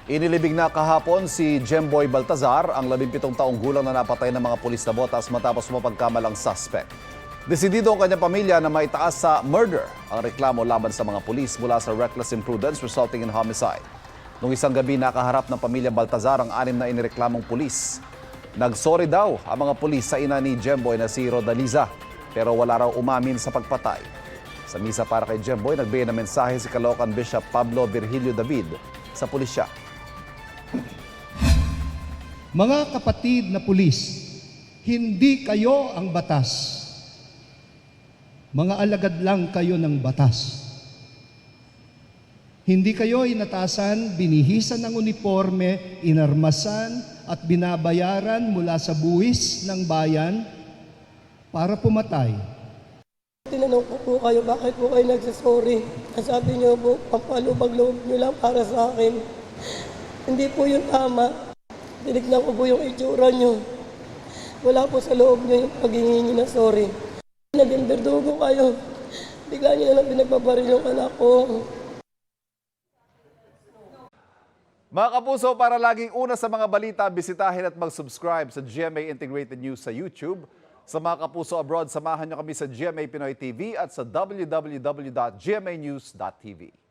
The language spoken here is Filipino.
Inilibing na kahapon si Jemboy Baltazar, ang 17 taong gulang na napatay ng mga pulis na botas matapos mapagkamalang suspect. Desidido ang kanyang pamilya na maitaas sa murder ang reklamo laban sa mga pulis mula sa reckless imprudence resulting in homicide. Noong isang gabi, nakaharap ng pamilya Baltazar ang 6 na inireklamong pulis. Nagsorry daw ang mga pulis sa ina ni Jemboy na si Rodaliza, pero wala raw umamin sa pagpatay. Sa misa para kay Jemboy, nagbigay ng mensahe si Caloocan Bishop Pablo Virgilio David sa pulisya. Mga kapatid na pulis, hindi kayo ang batas. Mga alagad lang kayo ng batas. Hindi kayo inatasan, binihisan ng uniforme, inarmasan at binabayaran mula sa buwis ng bayan para pumatay. Tinanong ko po kayo, bakit po kayo nagsasorry? Sabi niyo po, pampalubag-loob niyo lang para sa akin. Hindi po yun tama. Tinignan ko po yung itsura niyo. Wala po sa loob niyo yung paghingi niyo na sorry. Naging berdugo kayo. Bigla niyo na lang pinagbabaril yung anak ko. Mga kapuso, para laging una sa mga balita, bisitahin at mag-subscribe sa GMA Integrated News sa YouTube. Sa mga kapuso abroad, samahan niyo kami sa GMA Pinoy TV at sa www.gmanews.tv.